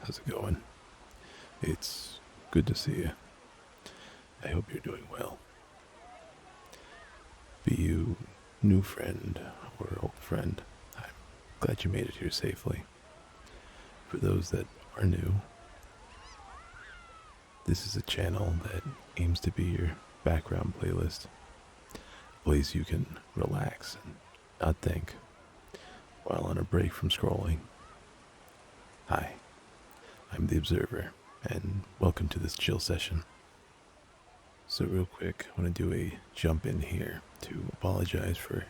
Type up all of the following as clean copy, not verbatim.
How's it going? It's good to see you. I hope you're doing well. Be you new friend or old friend, I'm glad you made it here safely. For those that are new, this is a channel that aims to be your background playlist, a place you can relax and not think while on a break from scrolling. Hi, I'm the Observer, and welcome to this chill session. So real quick, I want to do a jump in here to apologize for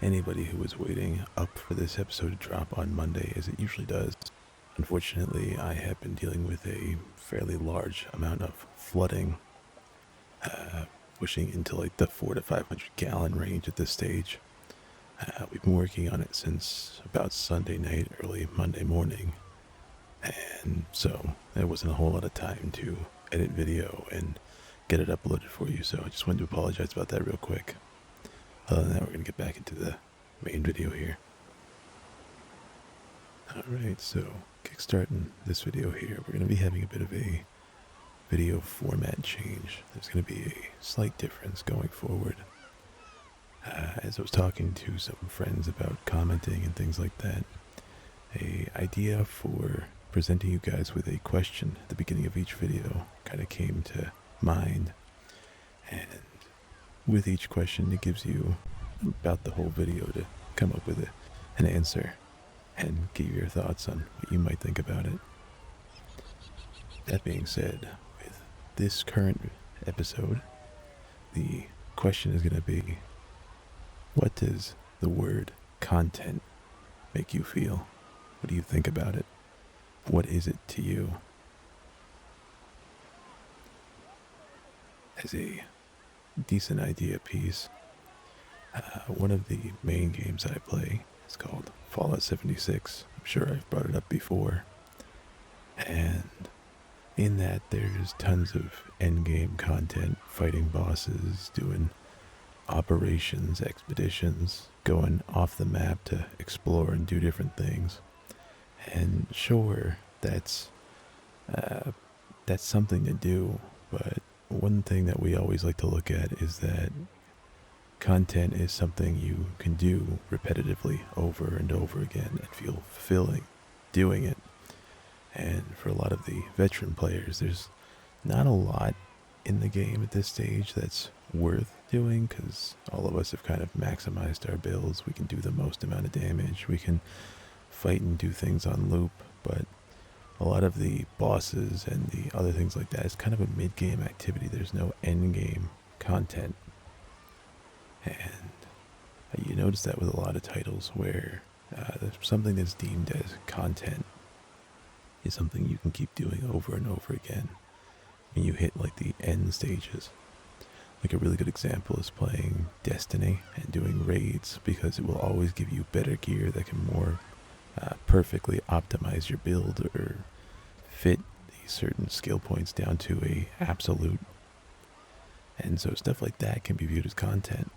anybody who was waiting up for this episode to drop on Monday, as it usually does. Unfortunately, I have been dealing with a fairly large amount of flooding, pushing into like the 400 to 500 gallon range at this stage. We've been working on it since about Sunday night, early Monday morning, and so there wasn't a whole lot of time to edit video and get it uploaded for you, so I just wanted to apologize about that real quick. Other than that, we're going to get back into the main video here. Alright, so kickstarting this video here, we're going to be having a bit of a video format change. There's going to be a slight difference going forward. As I was talking to some friends about commenting and things like that, a idea for presenting you guys with a question at the beginning of each video kind of came to mind. And with each question, it gives you about the whole video to come up with an answer and give your thoughts on what you might think about it. That being said, with this current episode, the question is going to be, what does the word content make you feel? What do you think about it? What is it to you? As a decent idea piece, one of the main games that I play is called Fallout 76. I'm sure I've brought it up before. And in that, there's tons of endgame content, fighting bosses, doing operations, expeditions, going off the map to explore and do different things. And sure, that's something to do, but one thing that we always like to look at is that content is something you can do repetitively over and over again and feel fulfilling doing it. And for a lot of the veteran players, there's not a lot in the game at this stage that's worth doing, because all of us have kind of maximized our builds. We can do the most amount of damage, we can fight and do things on loop, but a lot of the bosses and the other things like that is kind of a mid-game activity. There's no end-game content. And you notice that with a lot of titles where something that's deemed as content is something you can keep doing over and over again when you hit like the end stages. Like a really good example is playing Destiny and doing raids, because it will always give you better gear that can more perfectly optimize your build or fit these certain skill points down to a absolute. And so stuff like that can be viewed as content.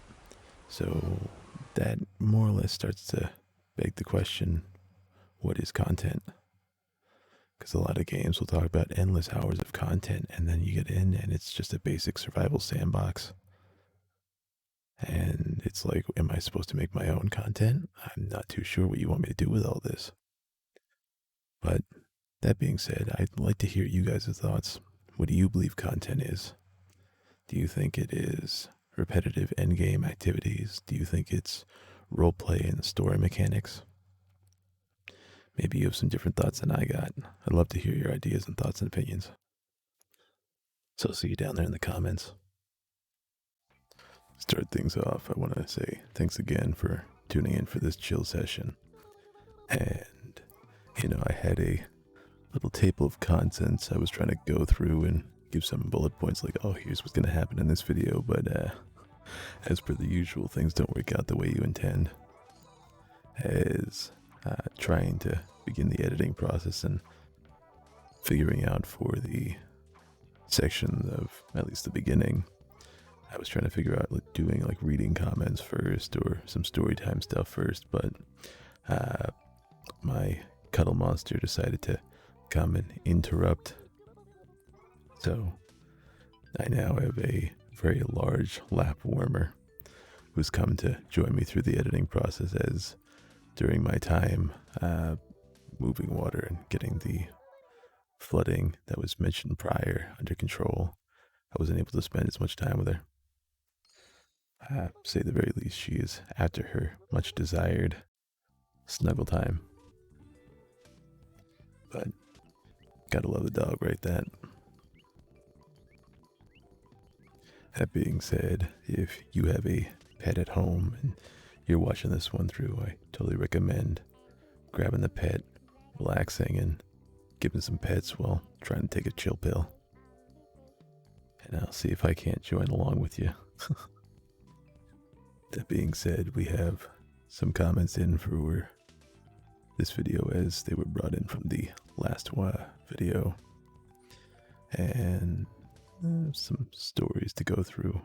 So that more or less starts to beg the question, what is content? Because a lot of games will talk about endless hours of content, and then you get in and it's just a basic survival sandbox. And it's like, am I supposed to make my own content? I'm not too sure what you want me to do with all this. But that being said, I'd like to hear you guys' thoughts. What do you believe content is? Do you think it is repetitive endgame activities? Do you think it's roleplay and story mechanics? Maybe you have some different thoughts than I got. I'd love to hear your ideas and thoughts and opinions. So I'll see you down there in the comments. Start things off, I want to say thanks again for tuning in for this chill session. And, I had a little table of contents I was trying to go through and give some bullet points like, oh, here's what's going to happen in this video, but as per the usual, things don't work out the way you intend. As trying to begin the editing process and figuring out for the section of at least the beginning, I was trying to figure out doing reading comments first or some story time stuff first, but my cuddle monster decided to common interrupt. So I now have a very large lap warmer who's come to join me through the editing process, as during my time moving water and getting the flooding that was mentioned prior under control, I wasn't able to spend as much time with her. Say the very least, she is after her much desired snuggle time. But gotta love the dog, right? That being said, if you have a pet at home and you're watching this one through, I totally recommend grabbing the pet, relaxing, and giving some pets while trying to take a chill pill. And I'll see if I can't join along with you. That being said, we have some comments in for this video, as they were brought in from the last video, and some stories to go through.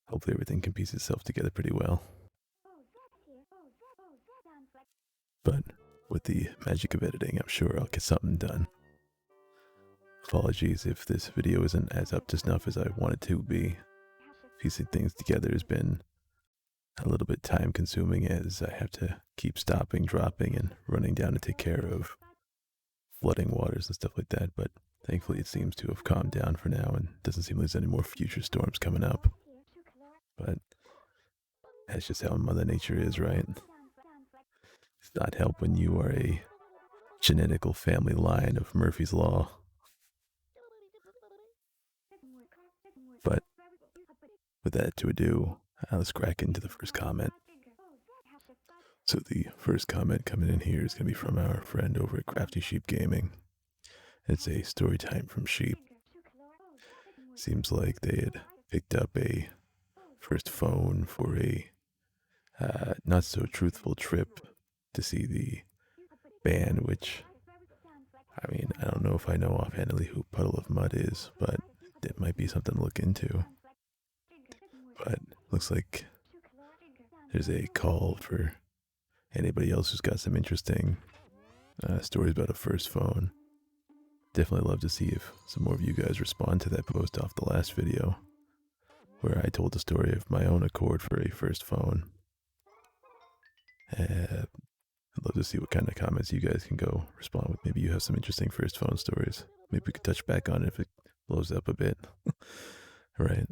Hopefully everything can piece itself together pretty well. But with the magic of editing, I'm sure I'll get something done. Apologies if this video isn't as up to snuff as I want it to be. Piecing things together has been a little bit time consuming, as I have to keep stopping, dropping, and running down to take care of flooding waters and stuff like that. But thankfully it seems to have calmed down for now, and doesn't seem like there's any more future storms coming up. But that's just how Mother Nature is, right? It's not help when you are a genetical family line of Murphy's Law. But with that to ado, let's crack into the first comment. So the first comment coming in here is going to be from our friend over at Crafty Sheep Gaming. It's a story time from Sheep. Seems like they had picked up a first phone for a not so truthful trip to see the band, which, I mean, I don't know if I know offhandedly who Puddle of Mud is, but it might be something to look into. But looks like there's a call for anybody else who's got some interesting stories about a first phone. Definitely love to see if some more of you guys respond to that post off the last video, where I told the story of my own accord for a first phone. I'd love to see what kind of comments you guys can go respond with. Maybe you have some interesting first phone stories. Maybe we could touch back on it if it blows up a bit. Right.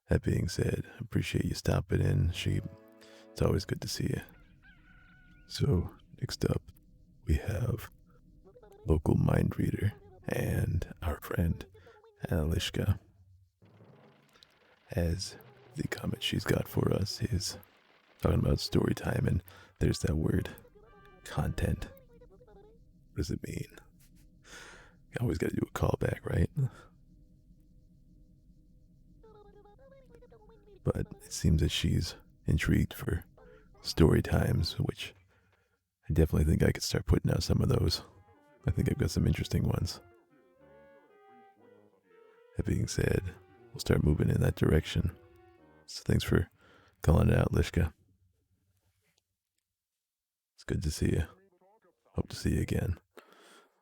That being said, appreciate you stopping in, Sheep. It's always good to see you. So, next up, we have local mind reader and our friend Alishka. As the comment she's got for us is talking about story time, and there's that word, content. What does it mean? You always got to do a callback, right? But it seems that she's intrigued for story times, which I definitely think I could start putting out some of those. I think I've got some interesting ones. That being said, we'll start moving in that direction. So thanks for calling it out, Lishka. It's good to see you. Hope to see you again.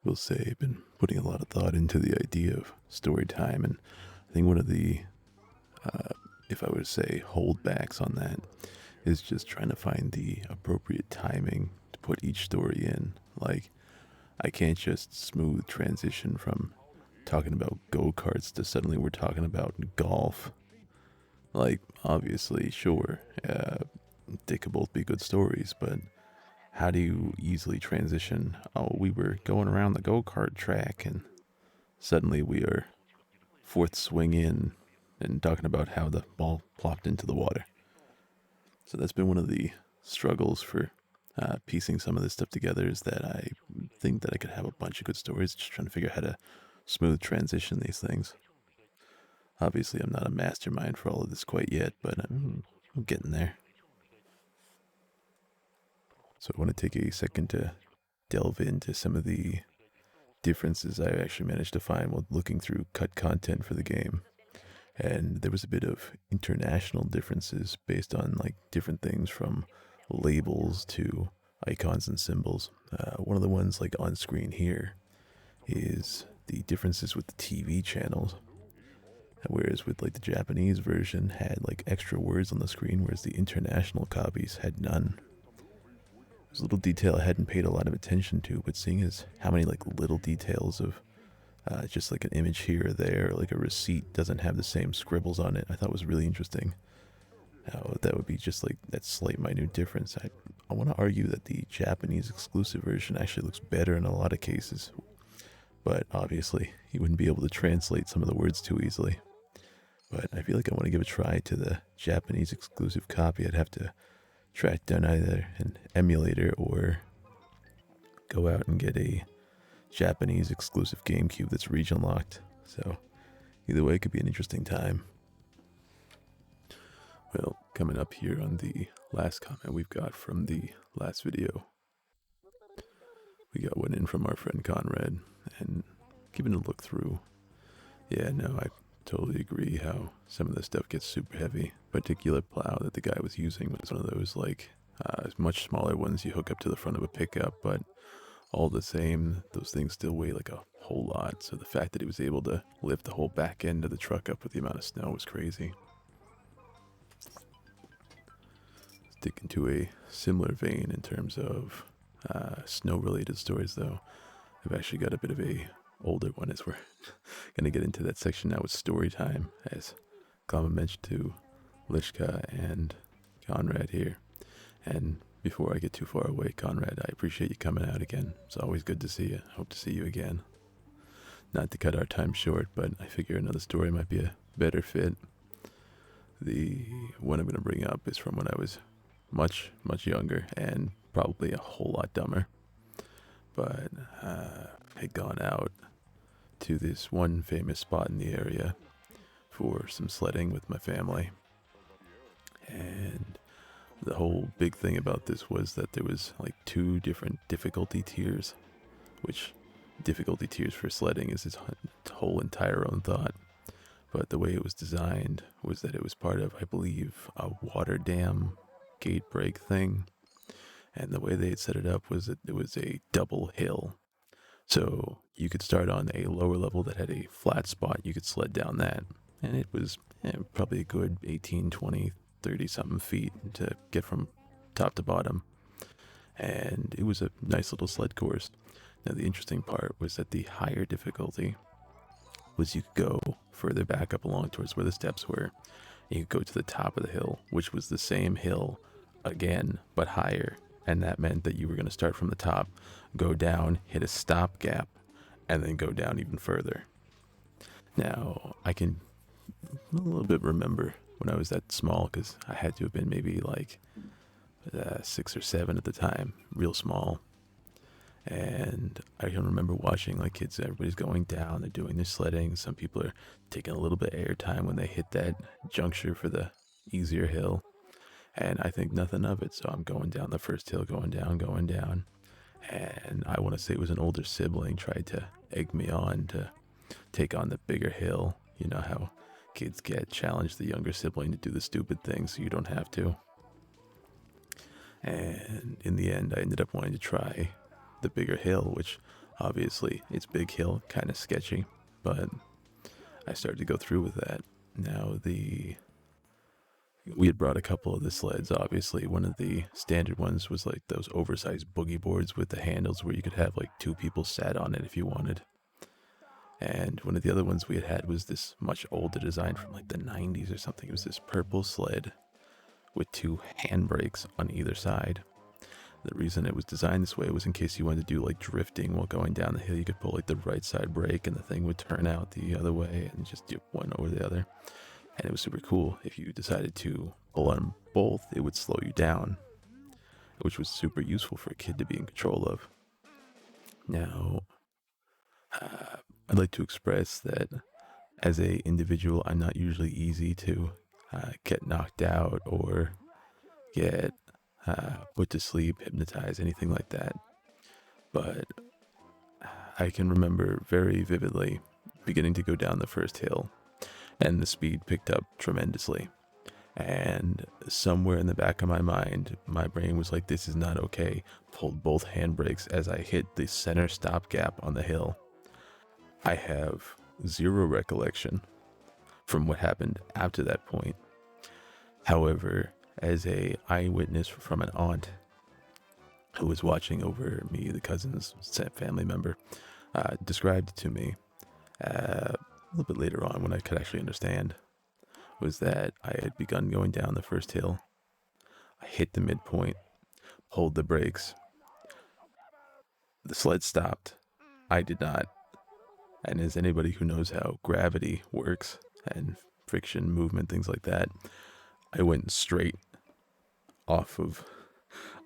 Will say I've been putting a lot of thought into the idea of story time, and I think one of the, if I were to say, holdbacks on that is just trying to find the appropriate timing to put each story in. Like, I can't just smooth transition from talking about go-karts to suddenly we're talking about golf. Like, obviously, sure, they could both be good stories, but how do you easily transition? Oh, we were going around the go-kart track and suddenly we are fourth swing in and talking about how the ball plopped into the water. So that's been one of the struggles for piecing some of this stuff together, is that I think that I could have a bunch of good stories, just trying to figure out how to smooth transition these things. Obviously, I'm not a mastermind for all of this quite yet, but I'm getting there. So I want to take a second to delve into some of the differences I actually managed to find while looking through cut content for the game. And there was a bit of international differences based on like different things, from labels to icons and symbols. One of the ones like on screen here is the differences with the TV channels. Whereas with like the Japanese version had like extra words on the screen, whereas the international copies had none. There's a little detail I hadn't paid a lot of attention to, but seeing as how many like little details of just like an image here or there, or like a receipt doesn't have the same scribbles on it, I thought was really interesting. How that would be just like that slight minute difference. I want to argue that the Japanese exclusive version actually looks better in a lot of cases, but obviously you wouldn't be able to translate some of the words too easily. But I feel like I want to give a try to the Japanese exclusive copy. I'd have to track down either an emulator or go out and get a Japanese exclusive GameCube that's region locked. So either way, it could be an interesting time. Well, coming up here on the last comment we've got from the last video, we got one in from our friend Conrad, and giving a look through. Yeah, no, I totally agree how some of this stuff gets super heavy. Particular plow that the guy was using was one of those like much smaller ones you hook up to the front of a pickup, but all the same, those things still weigh like a whole lot. So the fact that he was able to lift the whole back end of the truck up with the amount of snow was crazy. Sticking to a similar vein in terms of snow-related stories, though, I've actually got a bit of a older one as we're going to get into that section now with story time, as Kama mentioned to Lishka and Conrad here. And before I get too far away, Conrad, I appreciate you coming out again. It's always good to see you. Hope to see you again. Not to cut our time short, but I figure another story might be a better fit. The one I'm going to bring up is from when I was much, much younger and probably a whole lot dumber. But had gone out to this one famous spot in the area for some sledding with my family. And the whole big thing about this was that there was like 2 different difficulty tiers, which difficulty tiers for sledding is its whole entire own thought. But the way it was designed was that it was part of, I believe, a water dam gate break thing. And the way they had set it up was that it was a double hill. So you could start on a lower level that had a flat spot. You could sled down that. And it was probably a good 18, 20, 30 something feet to get from top to bottom. And it was a nice little sled course. Now the interesting part was that the higher difficulty was you could go further back up along towards where the steps were. And you could go to the top of the hill, which was the same hill again, but higher. And that meant that you were going to start from the top, go down, hit a stop gap, and then go down even further. Now, I can a little bit remember when I was that small, because I had to have been maybe like 6 or 7 at the time, real small. And I can remember watching like kids, everybody's going down, they're doing their sledding. Some people are taking a little bit of air time when they hit that juncture for the easier hill. And I think nothing of it. So I'm going down the first hill, going down. And I want to say it was an older sibling tried to egg me on to take on the bigger hill. You know how kids challenge the younger sibling to do the stupid thing so you don't have to. And in the end, I ended up wanting to try the bigger hill, which obviously it's big hill, kind of sketchy, but I started to go through with that. Now we had brought a couple of the sleds, obviously. One of the standard ones was like those oversized boogie boards with the handles where you could have like 2 people sat on it if you wanted. And one of the other ones we had was this much older design from like the 90s or something. It was this purple sled with 2 handbrakes on either side. The reason it was designed this way was in case you wanted to do like drifting while going down the hill. You could pull like the right side brake and the thing would turn out the other way and just do one over the other. And it was super cool. If you decided to pull on both, it would slow you down, which was super useful for a kid to be in control of. Now, I'd like to express that as a individual, I'm not usually easy to get knocked out or get put to sleep, hypnotized, anything like that. But I can remember very vividly beginning to go down the first hill, and the speed picked up tremendously. And somewhere in the back of my mind, my brain was like, this is not okay. Pulled both handbrakes as I hit the center stop gap on the hill. I have zero recollection from what happened after that point. However, as a eyewitness from an aunt who was watching over me, the cousin's family member, described it to me a little bit later on when I could actually understand, was that I had begun going down the first hill. I hit the midpoint, pulled the brakes. The sled stopped. I did not. And as anybody who knows how gravity works and friction, movement, things like that, I went straight off of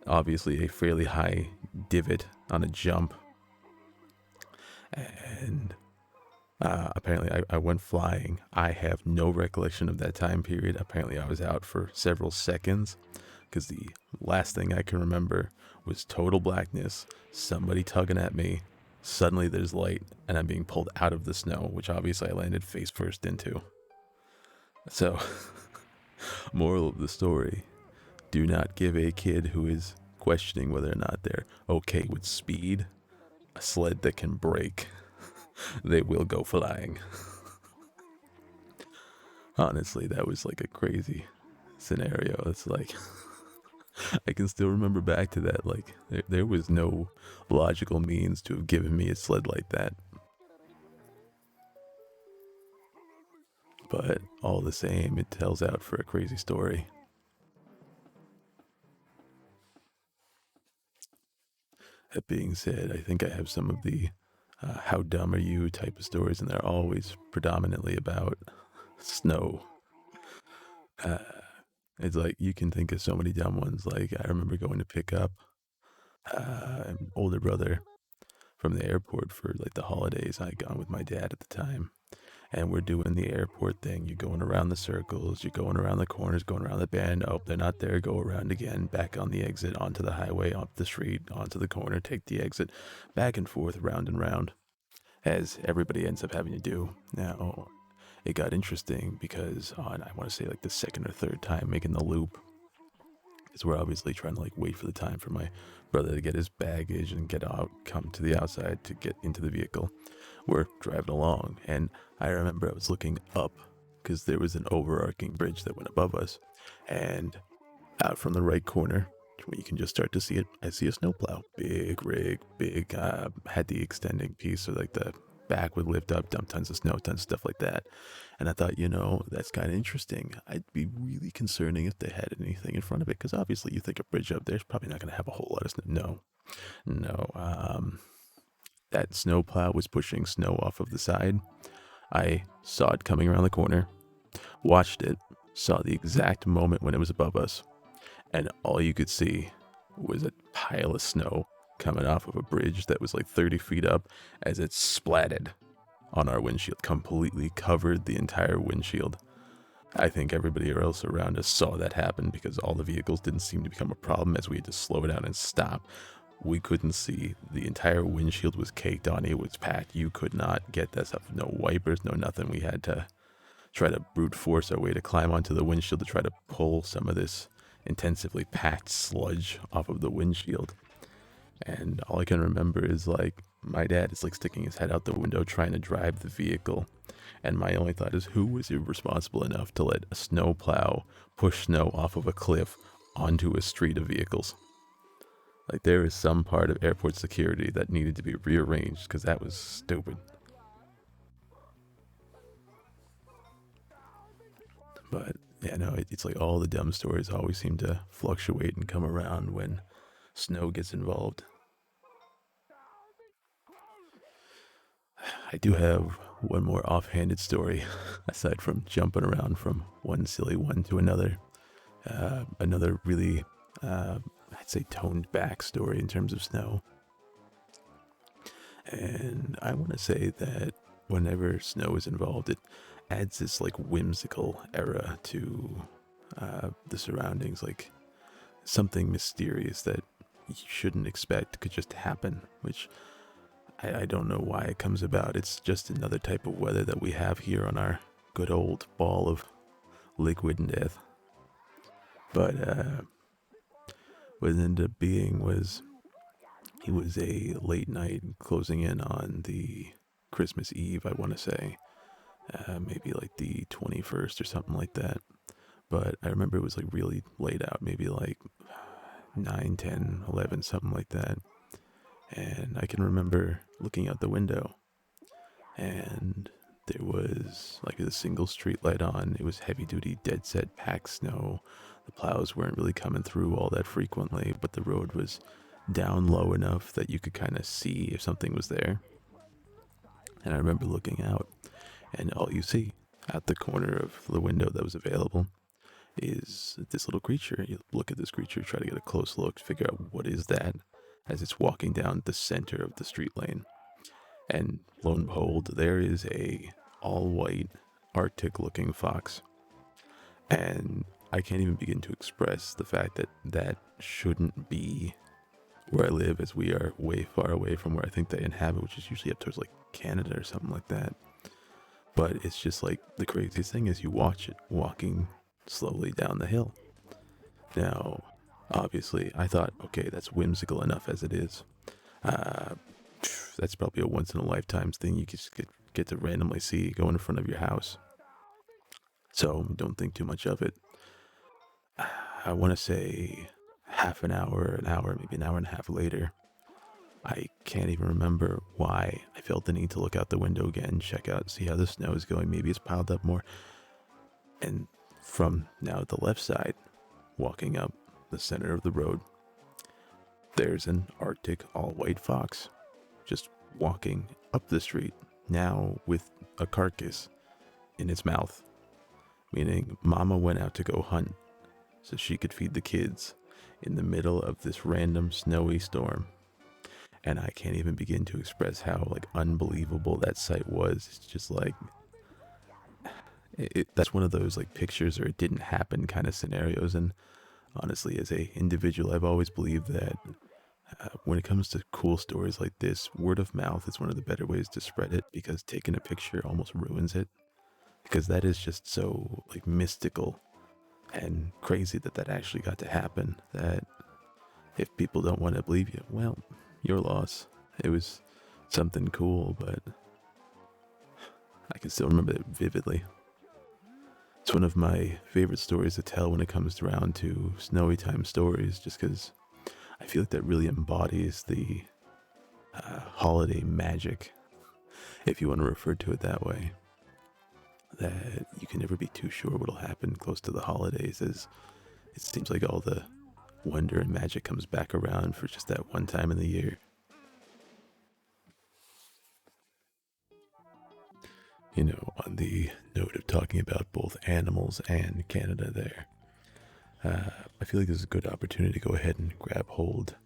obviously a fairly high divot on a jump. And apparently I went flying. I have no recollection of that time period. Apparently I was out for several seconds because the last thing I can remember was total blackness, somebody tugging at me. Suddenly there's light and I'm being pulled out of the snow, which obviously I landed face first into. So, moral of the story, do not give a kid who is questioning whether or not they're okay with speed a sled that can break. They will go flying. Honestly, that was like a crazy scenario. It's like, I can still remember back to that. Like, there was no logical means to have given me a sled like that. But all the same, it tells out for a crazy story. That being said, I think I have some of the how dumb are you type of stories, and they're always predominantly about snow. Uh, it's like you can think of so many dumb ones. Like, I remember going to pick up an older brother from the airport for like the holidays. I gone with my dad at the time, and we're doing the airport thing. You're going around the circles, you're going around the corners, going around the bend. Oh, they're not there. Go around again, back on the exit, onto the highway, up the street, onto the corner, take the exit, back and forth, round and round, as everybody ends up having to do. Now, it got interesting because on, I want to say like the second or third time making the loop, because we're obviously trying to like wait for the time for my brother to get his baggage and get out, come to the outside to get into the vehicle. We're driving along, and I remember I was looking up because there was an overarching bridge that went above us, and out from the right corner, when you can just start to see it, I see a snowplow, big rig, big, had the extending piece, so like the back would lift up, dump tons of snow, tons of stuff like that. And I thought, that's kind of interesting. I'd be really concerning if they had anything in front of it, because obviously you think a bridge up there's probably not going to have a whole lot of snow. No. That snowplow was pushing snow off of the side. I saw it coming around the corner, watched it, saw the exact moment when it was above us, and all you could see was a pile of snow coming off of a bridge that was like 30 feet up as it splatted on our windshield, completely covered the entire windshield. I think everybody else around us saw that happen because all the vehicles didn't seem to become a problem as we had to slow down and stop. We couldn't see. The entire windshield was caked on. It was packed. You could not get that stuff. No wipers, no nothing. We had to try to brute force our way to climb onto the windshield to try to pull some of this intensively packed sludge off of the windshield. And all I can remember is like my dad is like sticking his head out the window trying to drive the vehicle. And my only thought is, who was irresponsible enough to let a snowplow push snow off of a cliff onto a street of vehicles? Like, there is some part of airport security that needed to be rearranged because that was stupid. But yeah, no, it's like all the dumb stories always seem to fluctuate and come around when snow gets involved. I do have one more offhanded story, aside from jumping around from one silly one to another. Another really, I'd say, toned back story in terms of snow. And I want to say that whenever snow is involved, it adds this like whimsical era to the surroundings, like something mysterious that you shouldn't expect could just happen, which I don't know why it comes about. It's just another type of weather that we have here on our good old ball of liquid and death. But what it ended up being was it was a late night closing in on the Christmas Eve, I want to say. Maybe like the 21st or something like that. But I remember it was like really late out, maybe like 9, 10, 11, something like that. And I can remember looking out the window and there was like a single street light on. It was heavy duty, dead set packed snow. The plows weren't really coming through all that frequently, but the road was down low enough that you could kind of see if something was there. And I remember looking out, and all you see out the corner of the window that was available is this little creature. You look at this creature, try to get a close look, figure out what is that as it's walking down the center of the street lane. And lo and behold, there is a all-white Arctic-looking fox. And I can't even begin to express the fact that that shouldn't be where I live, as we are way far away from where I think they inhabit, which is usually up towards like Canada or something like that. But it's just like the craziest thing is you watch it walking slowly down the hill. Now, obviously, I thought, okay, that's whimsical enough as it is. Uh, that's probably a once in a lifetime thing you just get to randomly see go in front of your house. So don't think too much of it. I want to say half an hour, maybe an hour and a half later, I can't even remember why I felt the need to look out the window again, check out, see how the snow is going. Maybe it's piled up more. And from now the left side, walking up the center of the road, there's an Arctic all-white fox just walking up the street, now with a carcass in its mouth, meaning Mama went out to go hunt so she could feed the kids in the middle of this random snowy storm. And I can't even begin to express how like unbelievable that sight was. It's just like that's one of those like pictures or it didn't happen kind of scenarios. And honestly, as a individual, I've always believed that when it comes to cool stories like this, word of mouth is one of the better ways to spread it, because taking a picture almost ruins it, because that is just so like mystical and crazy that that actually got to happen, that if people don't want to believe you, well, your loss. It was something cool, but I can still remember it vividly. It's one of my favorite stories to tell when it comes around to snowy time stories, just because I feel like that really embodies the holiday magic, if you want to refer to it that way. That you can never be too sure what'll happen close to the holidays, as it seems like all the wonder and magic comes back around for just that one time in the year. You know, on the note of talking about both animals and Canada there, I feel like this is a good opportunity to go ahead and grab hold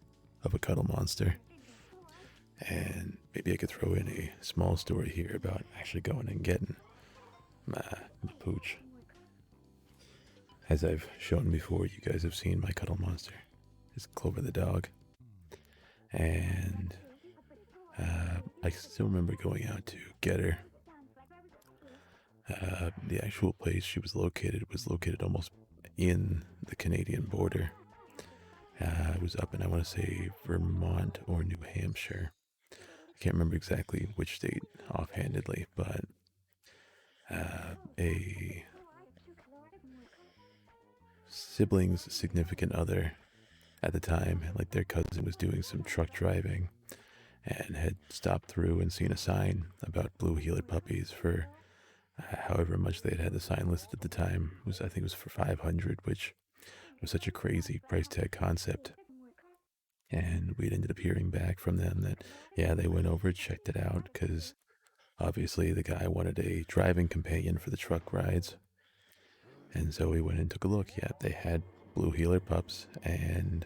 of a cuddle monster. And maybe I could throw in a small story here about actually going and getting my pooch. As I've shown before, you guys have seen my cuddle monster. It's Clover the dog. And I still remember going out to get her. The actual place she was located almost in the Canadian border. It was up in, I want to say, Vermont or New Hampshire. I can't remember exactly which state offhandedly, but a sibling's significant other at the time, like their cousin was doing some truck driving and had stopped through and seen a sign about blue heeler puppies for however much they had had the sign listed at the time. I think it was for 500, which was such a crazy price tag concept. And we'd ended up hearing back from them that, yeah, they went over, checked it out, because obviously the guy wanted a driving companion for the truck rides. And so we went and took a look. Yeah, they had blue heeler pups and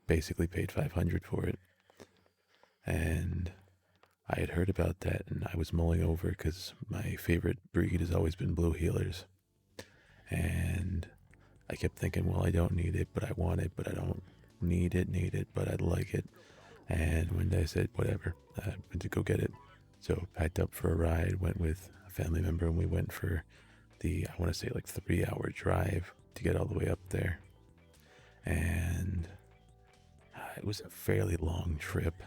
basically paid 500 for it. And I had heard about that and I was mulling over, because my favorite breed has always been blue heelers. And I kept thinking, well, I don't need it, but I want it, but I don't need it, but I'd like it. And one day I said, whatever, I went to go get it. So packed up for a ride, went with a family member, and we went for the, I want to say like 3-hour drive to get all the way up there. And it was a fairly long trip.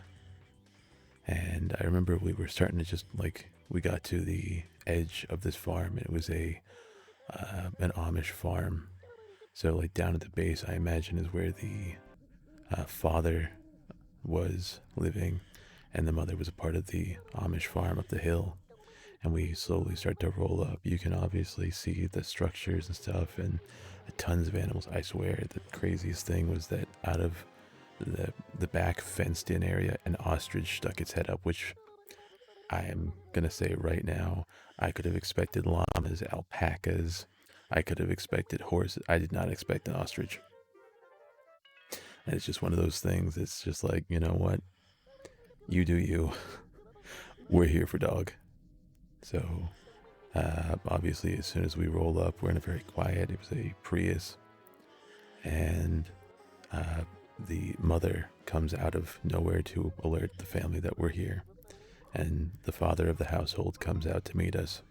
And I remember we were starting to just like, we got to the edge of this farm, and it was an Amish farm. So like down at the base, I imagine is where the father was living, and the mother was a part of the Amish farm up the hill. And we slowly start to roll up. You can obviously see the structures and stuff, and tons of animals. I swear, the craziest thing was that out of the back fenced in area, an ostrich stuck its head up, which I am gonna say right now, I could have expected llamas, alpacas. I could have expected horses. I did not expect an ostrich. And it's just one of those things. It's just like, you know what? You do you. We're here for dog. So, obviously, as soon as we roll up, we're in a very quiet. It was a Prius, and the mother comes out of nowhere to alert the family that we're here, and the father of the household comes out to meet us.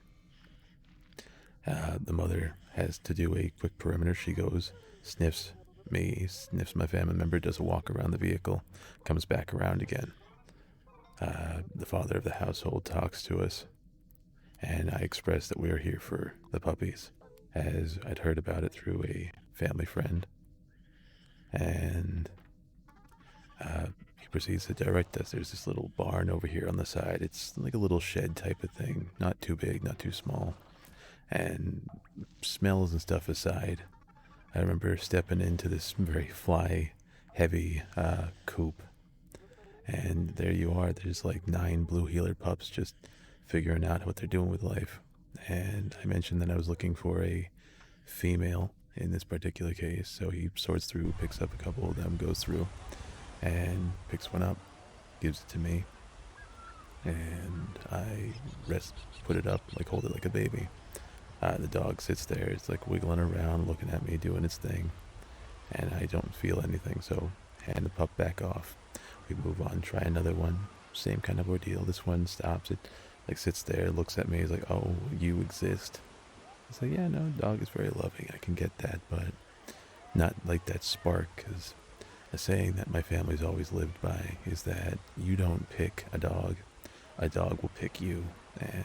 The mother has to do a quick perimeter. She goes, sniffs me, sniffs my family member, does a walk around the vehicle, comes back around again. The father of the household talks to us, and I express that we are here for the puppies, as I'd heard about it through a family friend. And he proceeds to direct us. There's this little barn over here on the side. It's like a little shed type of thing, not too big, not too small. And smells and stuff aside, I remember stepping into this very fly heavy coop, and there you are. There's like 9 blue heeler pups just figuring out what they're doing with life. And I mentioned that I was looking for a female in this particular case, so he sorts through, picks up a couple of them, goes through, and picks one up, gives it to me, and I put it up, like hold it like a baby. The dog sits there, it's like wiggling around, looking at me, doing its thing, and I don't feel anything, so hand the pup back off. We move on, try another one, same kind of ordeal. This one stops, it like sits there, looks at me, is like, oh, you exist. It's like, yeah, no, dog is very loving, I can get that, but not like that spark, because a saying that my family's always lived by is that you don't pick a dog will pick you. And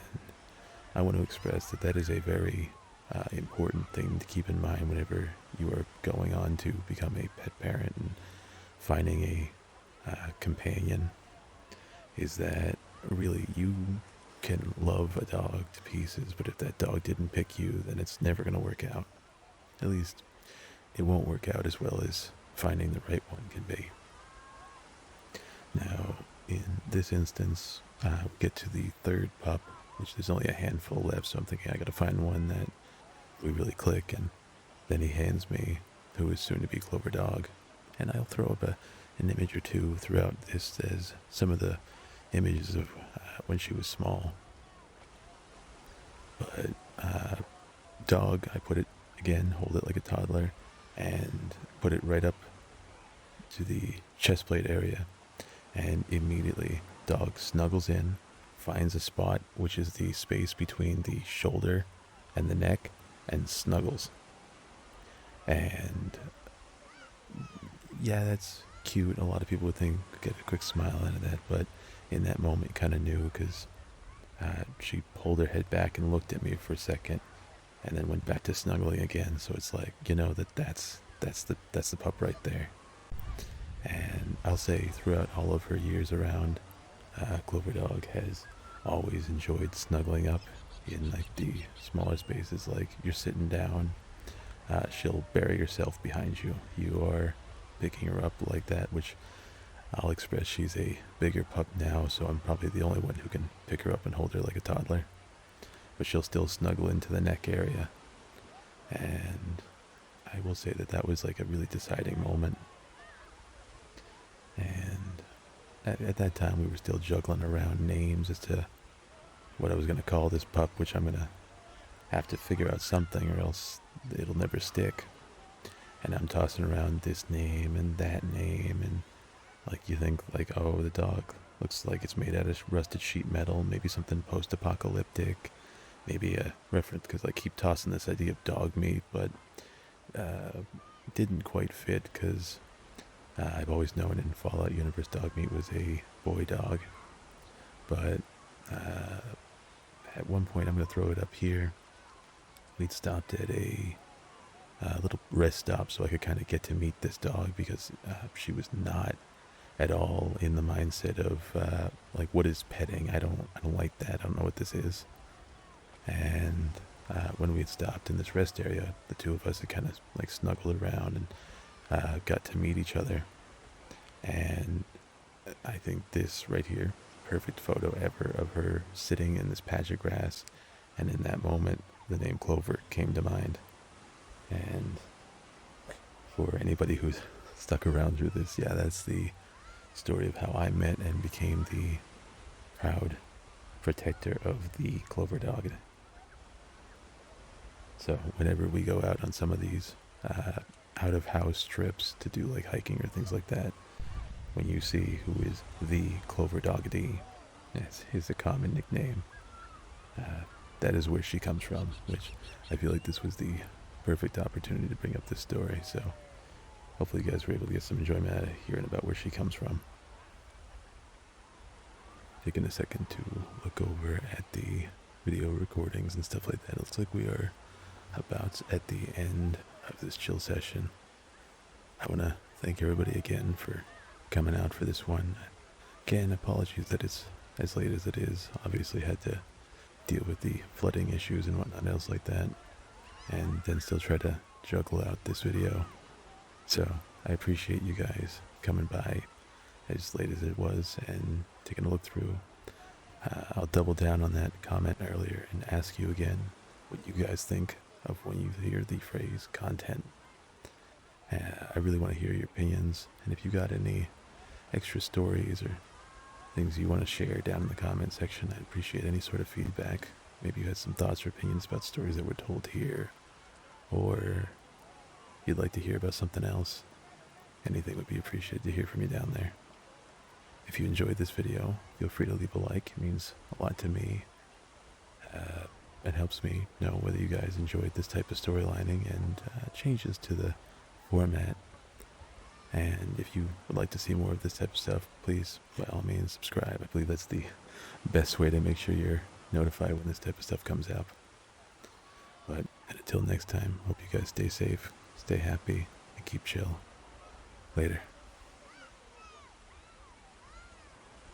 I want to express that that is a very important thing to keep in mind whenever you are going on to become a pet parent and finding a companion, is that really you can love a dog to pieces, but if that dog didn't pick you, then it's never going to work out. At least it won't work out as well as finding the right one can be. Now, in this instance, we get to the third pup, which there's only a handful left, so I'm thinking I gotta find one that we really click, and then he hands me who is soon to be Clover Dog, and I'll throw up an image or two throughout this as some of the images of when she was small. But dog, I put it again, hold it like a toddler, and put it right up to the chest plate area, and immediately dog snuggles in, finds a spot which is the space between the shoulder and the neck, and snuggles. And yeah, that's cute. A lot of people would think, get a quick smile out of that, but in that moment kind of knew, because she pulled her head back and looked at me for a second, and then went back to snuggling again. So it's like, you know, that's the pup right there. And I'll say throughout all of her years around, Clover Dog has always enjoyed snuggling up in like the smaller spaces. Like you're sitting down, she'll bury herself behind you. You are picking her up like that, which I'll express she's a bigger pup now, so I'm probably the only one who can pick her up and hold her like a toddler. But she'll still snuggle into the neck area. And I will say that was like a really deciding moment. And at that time, we were still juggling around names as to what I was going to call this pup, which I'm going to have to figure out something or else it'll never stick. And I'm tossing around this name and that name, and like you think like, oh, the dog looks like it's made out of rusted sheet metal, maybe something post-apocalyptic, maybe a reference, because I keep tossing this idea of dog meat, but didn't quite fit because I've always known in Fallout Universe dog meat was a boy dog. But at one point, I'm going to throw it up here. We'd stopped at a little rest stop so I could kind of get to meet this dog because she was not at all in the mindset of like what is petting. I don't like that. I don't know what this is. And when we had stopped in this rest area, the two of us had kind of like snuggled around and got to meet each other. And I think this right here, perfect photo ever of her sitting in this patch of grass. And in that moment, the name Clover came to mind. And for anybody who's stuck around through this, yeah, that's the story of how I met and became the proud protector of the Clover dog. So whenever we go out on some of these out-of-house trips to do like hiking or things like that, when you see who is the Clover Doggedy, yes, is a common nickname, that is where she comes from, which I feel like this was the perfect opportunity to bring up this story, so hopefully you guys were able to get some enjoyment out of hearing about where she comes from. Taking a second to look over at the video recordings and stuff like that, it looks like we are about at the end of this chill session. I want to thank everybody again for coming out for this one. Again, apologies that it's as late as it is. Obviously had to deal with the flooding issues and whatnot else like that, and then still try to juggle out this video. So I appreciate you guys coming by as late as it was and taking a look through. I'll double down on that comment earlier and ask you again what you guys think of when you hear the phrase content. I really want to hear your opinions, and if you got any extra stories or things you want to share down in the comment section, I'd appreciate any sort of feedback. Maybe you had some thoughts or opinions about stories that were told here, or you'd like to hear about something else. Anything would be appreciated to hear from you down there. If you enjoyed this video, feel free to leave a like. It means a lot to me. It helps me know whether you guys enjoyed this type of storylining and changes to the format. And if you would like to see more of this type of stuff, please, by all means, subscribe. I believe that's the best way to make sure you're notified when this type of stuff comes out. But until next time, hope you guys stay safe, stay happy, and keep chill. Later.